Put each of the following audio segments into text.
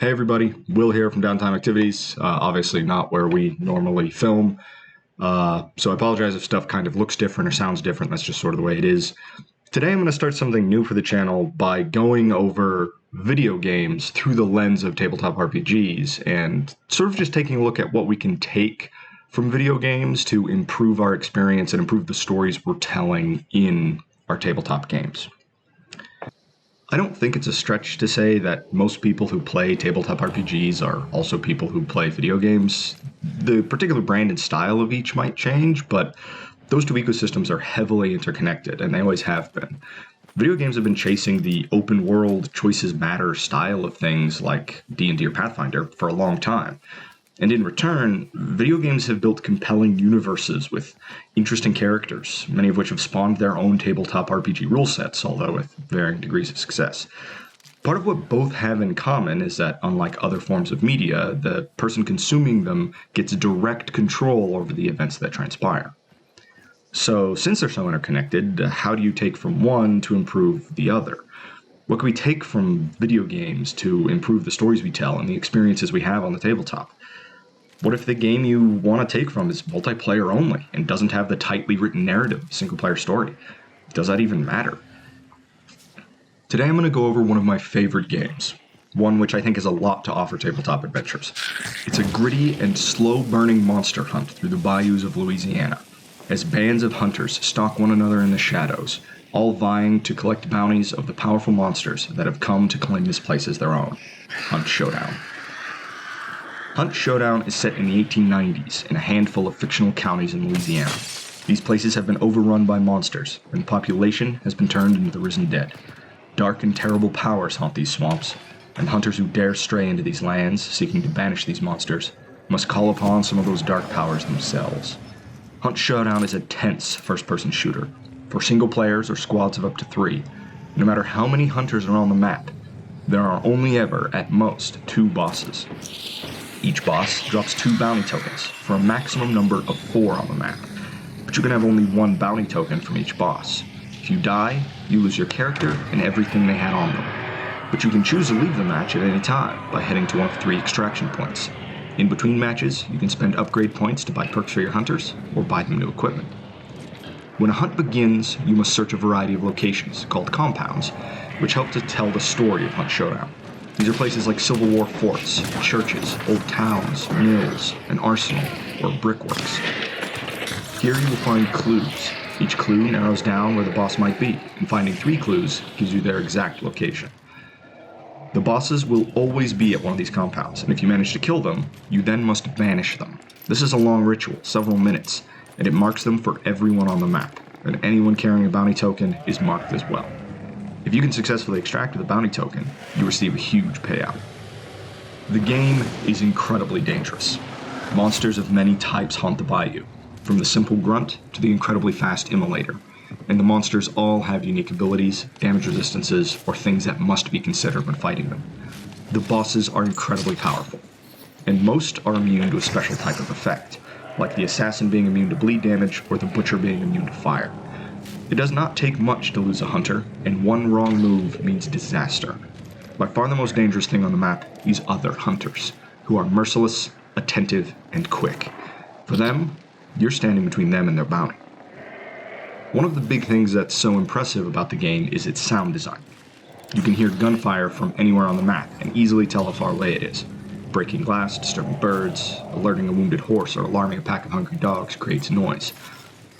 Hey everybody, Will here from Downtime Activities. Obviously not where we normally film, so I apologize if stuff kind of looks different or sounds different. That's just sort of the way it is. Today I'm going to start something new for the channel by going over video games through the lens of tabletop RPGs and sort of just taking a look at what we can take from video games to improve our experience and improve the stories we're telling in our tabletop games. I don't think it's a stretch to say that most people who play tabletop RPGs are also people who play video games. The particular brand and style of each might change, but those two ecosystems are heavily interconnected, and they always have been. Video games have been chasing the open world, choices matter style of things like D&D or Pathfinder for a long time. And in return, video games have built compelling universes with interesting characters, many of which have spawned their own tabletop RPG rule sets, although with varying degrees of success. Part of what both have in common is that, unlike other forms of media, the person consuming them gets direct control over the events that transpire. So, since they're so interconnected, how do you take from one to improve the other? What can we take from video games to improve the stories we tell and the experiences we have on the tabletop? What if the game you want to take from is multiplayer only and doesn't have the tightly written narrative of a single-player story? Does that even matter? Today I'm going to go over one of my favorite games, one which I think has a lot to offer tabletop adventures. It's a gritty and slow-burning monster hunt through the bayous of Louisiana, as bands of hunters stalk one another in the shadows, all vying to collect bounties of the powerful monsters that have come to claim this place as their own. Hunt Showdown. Hunt Showdown is set in the 1890s in a handful of fictional counties in Louisiana. These places have been overrun by monsters, and the population has been turned into the risen dead. Dark and terrible powers haunt these swamps, and hunters who dare stray into these lands, seeking to banish these monsters, must call upon some of those dark powers themselves. Hunt Showdown is a tense first-person shooter, for single players or squads of up to 3. No matter how many hunters are on the map, there are only ever, at most, 2 bosses. Each boss drops 2 bounty tokens, for a maximum number of 4 on the map, but you can have only 1 bounty token from each boss. If you die, you lose your character and everything they had on them, but you can choose to leave the match at any time by heading to one of 3 extraction points. In between matches, you can spend upgrade points to buy perks for your hunters, or buy them new equipment. When a hunt begins, you must search a variety of locations, called compounds, which help to tell the story of Hunt Showdown. These are places like Civil War forts, churches, old towns, mills, an arsenal, or brickworks. Here you will find clues. Each clue narrows down where the boss might be, and finding 3 clues gives you their exact location. The bosses will always be at one of these compounds, and if you manage to kill them, you then must banish them. This is a long ritual, several minutes, and it marks them for everyone on the map, and anyone carrying a bounty token is marked as well. If you can successfully extract the bounty token, you receive a huge payout. The game is incredibly dangerous. Monsters of many types haunt the bayou, from the simple grunt to the incredibly fast immolator, and the monsters all have unique abilities, damage resistances, or things that must be considered when fighting them. The bosses are incredibly powerful, and most are immune to a special type of effect, like the assassin being immune to bleed damage or the butcher being immune to fire. It does not take much to lose a hunter, and one wrong move means disaster. By far the most dangerous thing on the map is other hunters, who are merciless, attentive, and quick. For them, you're standing between them and their bounty. One of the big things that's so impressive about the game is its sound design. You can hear gunfire from anywhere on the map and easily tell how far away it is. Breaking glass, disturbing birds, alerting a wounded horse, or alarming a pack of hungry dogs creates noise.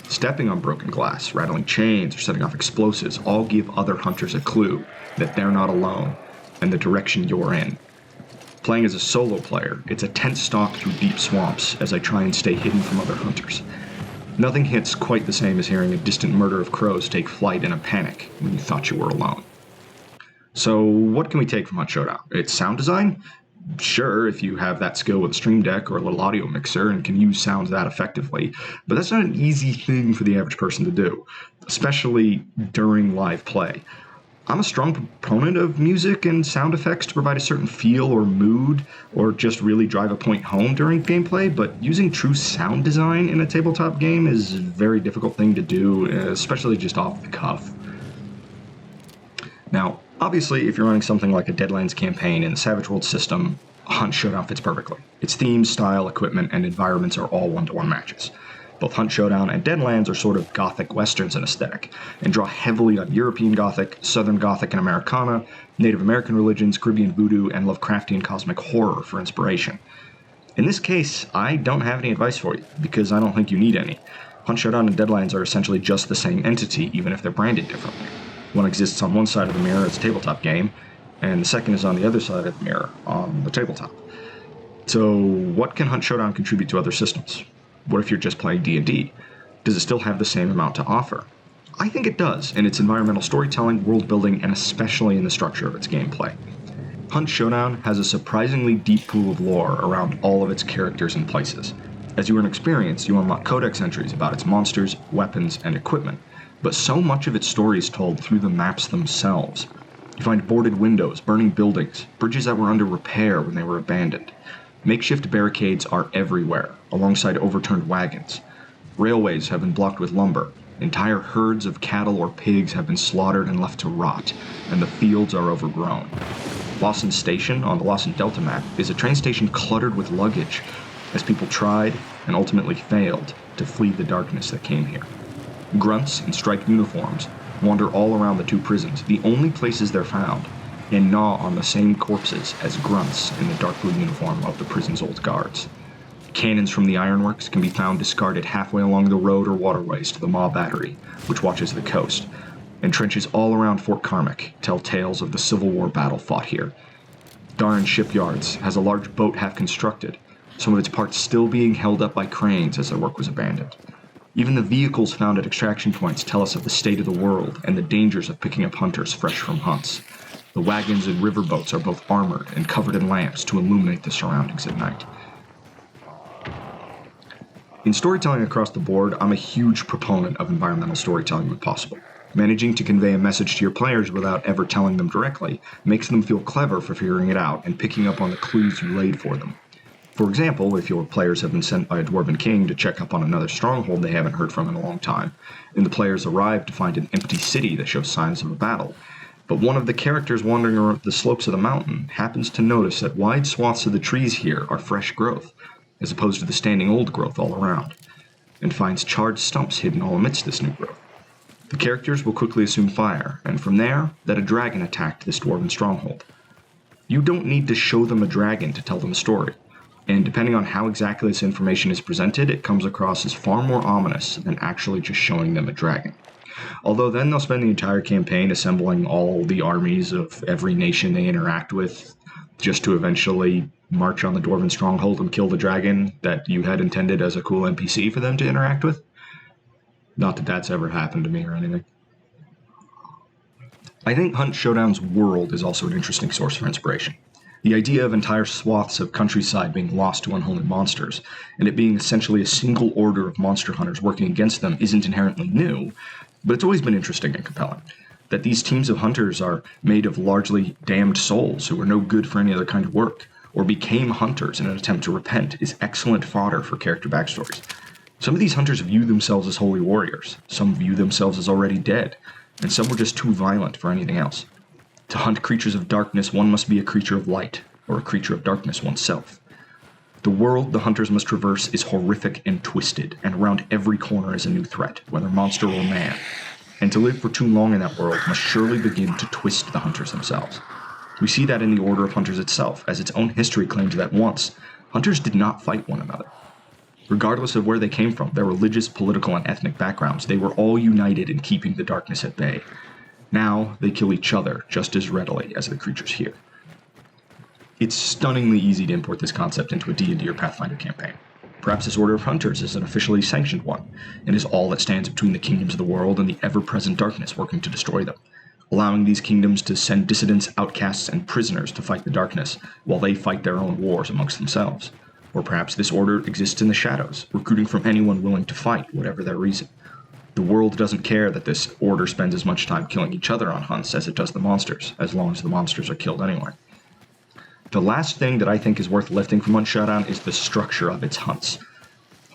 Stepping on broken glass, rattling chains, or setting off explosives all give other hunters a clue that they're not alone and the direction you're in. Playing as a solo player, it's a tense stalk through deep swamps as I try and stay hidden from other hunters. Nothing hits quite the same as hearing a distant murder of crows take flight in a panic when you thought you were alone. So what can we take from Hunt Showdown? It's sound design? Sure, if you have that skill with a stream deck or a little audio mixer and can use sounds that effectively, but that's not an easy thing for the average person to do, especially during live play. I'm a strong proponent of music and sound effects to provide a certain feel or mood, or just really drive a point home during gameplay, but using true sound design in a tabletop game is a very difficult thing to do, especially just off the cuff. Now, Obviously, if you're running something like a Deadlands campaign in the Savage Worlds system, Hunt Showdown fits perfectly. Its theme, style, equipment, and environments are all one-to-one matches. Both Hunt Showdown and Deadlands are sort of Gothic westerns in aesthetic, and draw heavily on European Gothic, Southern Gothic and Americana, Native American religions, Caribbean voodoo, and Lovecraftian cosmic horror for inspiration. In this case, I don't have any advice for you, because I don't think you need any. Hunt Showdown and Deadlands are essentially just the same entity, even if they're branded differently. One exists on one side of the mirror as a tabletop game, and the second is on the other side of the mirror, on the tabletop. So what can Hunt Showdown contribute to other systems? What if you're just playing D&D? Does it still have the same amount to offer? I think it does, in its environmental storytelling, world building, and especially in the structure of its gameplay. Hunt Showdown has a surprisingly deep pool of lore around all of its characters and places. As you earn experience, you unlock codex entries about its monsters, weapons, and equipment, but so much of its story is told through the maps themselves. You find boarded windows, burning buildings, bridges that were under repair when they were abandoned. Makeshift barricades are everywhere, alongside overturned wagons. Railways have been blocked with lumber. Entire herds of cattle or pigs have been slaughtered and left to rot, and the fields are overgrown. Lawson Station on the Lawson Delta map is a train station cluttered with luggage, as people tried, and ultimately failed, to flee the darkness that came here. Grunts in striped uniforms wander all around the two prisons, the only places they're found, and gnaw on the same corpses as grunts in the dark blue uniform of the prison's old guards. Cannons from the ironworks can be found discarded halfway along the road or waterways to the Maw Battery, which watches the coast, and trenches all around Fort Carmack tell tales of the Civil War battle fought here. Darren Shipyards has a large boat half constructed, some of its parts still being held up by cranes as their work was abandoned. Even the vehicles found at extraction points tell us of the state of the world and the dangers of picking up hunters fresh from hunts. The wagons and riverboats are both armored and covered in lamps to illuminate the surroundings at night. In storytelling across the board, I'm a huge proponent of environmental storytelling when possible. Managing to convey a message to your players without ever telling them directly makes them feel clever for figuring it out and picking up on the clues you laid for them. For example, if your players have been sent by a dwarven king to check up on another stronghold they haven't heard from in a long time, and the players arrive to find an empty city that shows signs of a battle, but one of the characters wandering around the slopes of the mountain happens to notice that wide swaths of the trees here are fresh growth, as opposed to the standing old growth all around, and finds charred stumps hidden all amidst this new growth. The characters will quickly assume fire, and from there, that a dragon attacked this dwarven stronghold. You don't need to show them a dragon to tell them a story, and depending on how exactly this information is presented, it comes across as far more ominous than actually just showing them a dragon. Although then they'll spend the entire campaign assembling all the armies of every nation they interact with, just to eventually march on the dwarven stronghold and kill the dragon that you had intended as a cool NPC for them to interact with. Not that that's ever happened to me or anything. I think Hunt Showdown's world is also an interesting source for inspiration. The idea of entire swaths of countryside being lost to unholy monsters, and it being essentially a single order of monster hunters working against them isn't inherently new, but it's always been interesting and compelling. That these teams of hunters are made of largely damned souls who are no good for any other kind of work, or became hunters in an attempt to repent, is excellent fodder for character backstories. Some of these hunters view themselves as holy warriors, some view themselves as already dead, and some were just too violent for anything else. To hunt creatures of darkness, one must be a creature of light, or a creature of darkness oneself. The world the hunters must traverse is horrific and twisted, and around every corner is a new threat, whether monster or man. And to live for too long in that world must surely begin to twist the hunters themselves. We see that in the Order of Hunters itself, as its own history claims that once, hunters did not fight one another. Regardless of where they came from, their religious, political, and ethnic backgrounds, they were all united in keeping the darkness at bay. Now, they kill each other just as readily as the creatures here. It's stunningly easy to import this concept into a D&D or Pathfinder campaign. Perhaps this Order of Hunters is an officially sanctioned one, and is all that stands between the kingdoms of the world and the ever-present darkness working to destroy them, allowing these kingdoms to send dissidents, outcasts, and prisoners to fight the darkness, while they fight their own wars amongst themselves. Or perhaps this order exists in the shadows, recruiting from anyone willing to fight, whatever their reason. The world doesn't care that this order spends as much time killing each other on hunts as it does the monsters, as long as the monsters are killed anyway. The last thing that I think is worth lifting from Hunt Showdown is the structure of its hunts.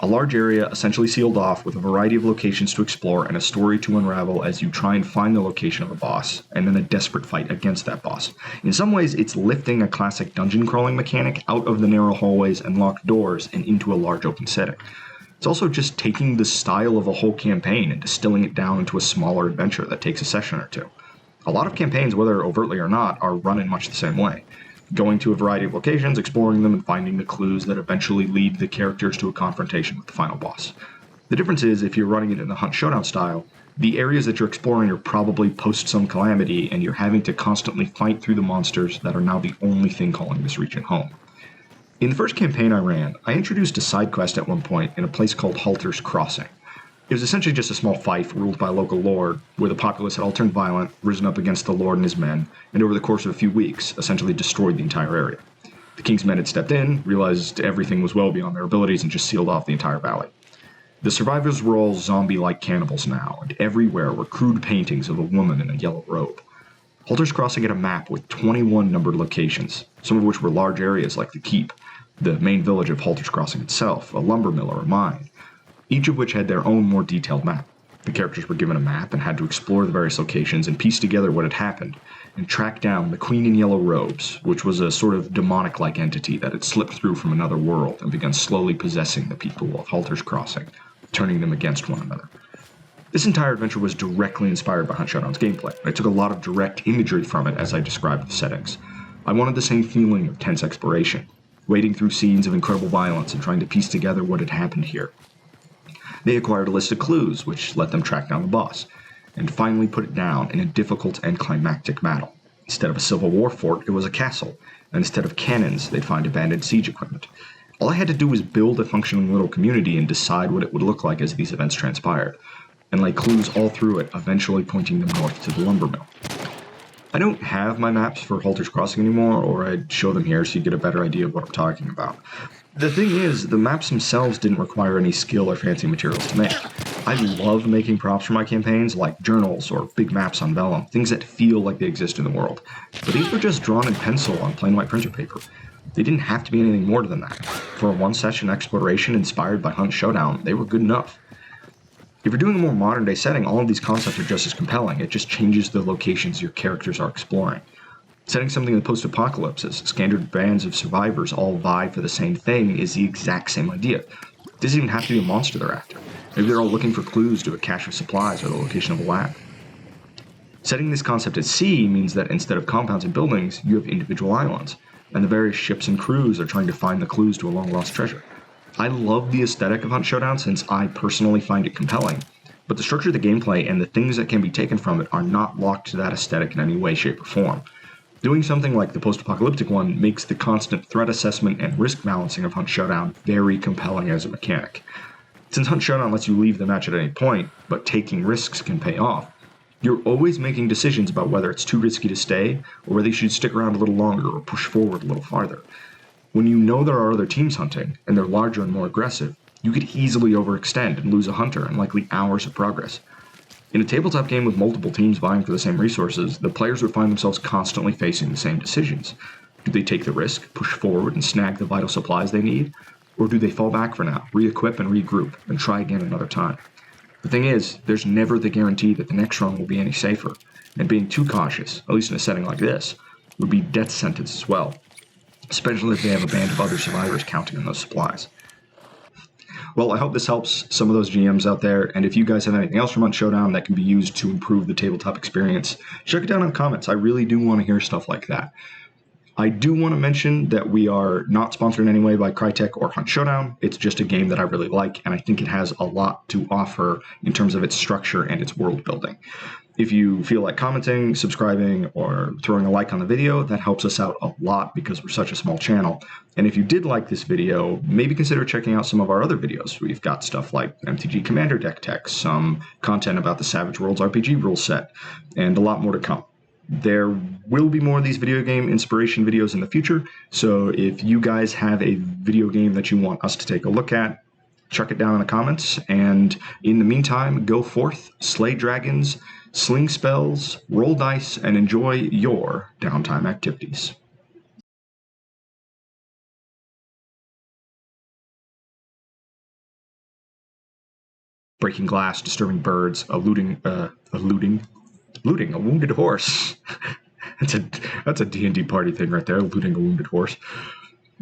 A large area essentially sealed off with a variety of locations to explore and a story to unravel as you try and find the location of a boss, and then a desperate fight against that boss. In some ways, it's lifting a classic dungeon crawling mechanic out of the narrow hallways and locked doors and into a large open setting. It's also just taking the style of a whole campaign and distilling it down into a smaller adventure that takes a session or two. A lot of campaigns, whether overtly or not, are run in much the same way. Going to a variety of locations, exploring them, and finding the clues that eventually lead the characters to a confrontation with the final boss. The difference is, if you're running it in the Hunt Showdown style, the areas that you're exploring are probably post some calamity, and you're having to constantly fight through the monsters that are now the only thing calling this region home. In the first campaign I ran, I introduced a side quest at one point in a place called Halter's Crossing. It was essentially just a small fief ruled by a local lord, where the populace had all turned violent, risen up against the lord and his men, and over the course of a few weeks, essentially destroyed the entire area. The king's men had stepped in, realized everything was well beyond their abilities, and just sealed off the entire valley. The survivors were all zombie-like cannibals now, and everywhere were crude paintings of a woman in a yellow robe. Halter's Crossing had a map with 21 numbered locations, some of which were large areas like the Keep, the main village of Halter's Crossing itself, a lumber mill or a mine, each of which had their own more detailed map. The characters were given a map and had to explore the various locations and piece together what had happened, and track down the Queen in Yellow Robes, which was a sort of demonic-like entity that had slipped through from another world and begun slowly possessing the people of Halter's Crossing, turning them against one another. This entire adventure was directly inspired by Hunt Showdown's gameplay. I took a lot of direct imagery from it as I described the settings. I wanted the same feeling of tense exploration, wading through scenes of incredible violence and trying to piece together what had happened here. They acquired a list of clues, which let them track down the boss, and finally put it down in a difficult and climactic battle. Instead of a Civil War fort, it was a castle, and instead of cannons, they'd find abandoned siege equipment. All I had to do was build a functioning little community and decide what it would look like as these events transpired, and lay clues all through it, eventually pointing them north to the lumber mill. I don't have my maps for Halter's Crossing anymore, or I'd show them here so you get a better idea of what I'm talking about. The thing is, the maps themselves didn't require any skill or fancy materials to make. I love making props for my campaigns, like journals or big maps on vellum, things that feel like they exist in the world. But these were just drawn in pencil on plain white printer paper. They didn't have to be anything more than that. For a one-session exploration inspired by Hunt Showdown, they were good enough. If you're doing a more modern-day setting, all of these concepts are just as compelling. It just changes the locations your characters are exploring. Setting something in the post-apocalypse as standard bands of survivors all vie for the same thing is the exact same idea. It doesn't even have to be a monster they're after. Maybe they're all looking for clues to a cache of supplies or the location of a lab. Setting this concept at sea means that instead of compounds and buildings, you have individual islands, and the various ships and crews are trying to find the clues to a long-lost treasure. I love the aesthetic of Hunt Showdown since I personally find it compelling, but the structure of the gameplay and the things that can be taken from it are not locked to that aesthetic in any way, shape, or form. Doing something like the post-apocalyptic one makes the constant threat assessment and risk balancing of Hunt Showdown very compelling as a mechanic. Since Hunt Showdown lets you leave the match at any point, but taking risks can pay off, you're always making decisions about whether it's too risky to stay, or whether you should stick around a little longer or push forward a little farther. When you know there are other teams hunting, and they're larger and more aggressive, you could easily overextend and lose a hunter and likely hours of progress. In a tabletop game with multiple teams vying for the same resources, the players would find themselves constantly facing the same decisions. Do they take the risk, push forward, and snag the vital supplies they need? Or do they fall back for now, re-equip and regroup, and try again another time? The thing is, there's never the guarantee that the next run will be any safer, and being too cautious, at least in a setting like this, would be death sentence as well, especially if they have a band of other survivors counting on those supplies. Well, I hope this helps some of those GMs out there, and if you guys have anything else from Hunt Showdown that can be used to improve the tabletop experience, check it down in the comments. I really do want to hear stuff like that. I do want to mention that we are not sponsored in any way by Crytek or Hunt Showdown. It's just a game that I really like, and I think it has a lot to offer in terms of its structure and its world building. If you feel like commenting, subscribing, or throwing a like on the video, that helps us out a lot because we're such a small channel. And if you did like this video, maybe consider checking out some of our other videos. We've got stuff like MTG Commander deck tech, some content about the Savage Worlds RPG rule set, and a lot more to come. There will be more of these video game inspiration videos in the future, so if you guys have a video game that you want us to take a look at, chuck it down in the comments, and in the meantime, go forth, slay dragons, sling spells, roll dice, and enjoy your downtime activities. breaking glass, disturbing birds, looting a wounded horse. That's a D&D party thing right there, looting a wounded horse.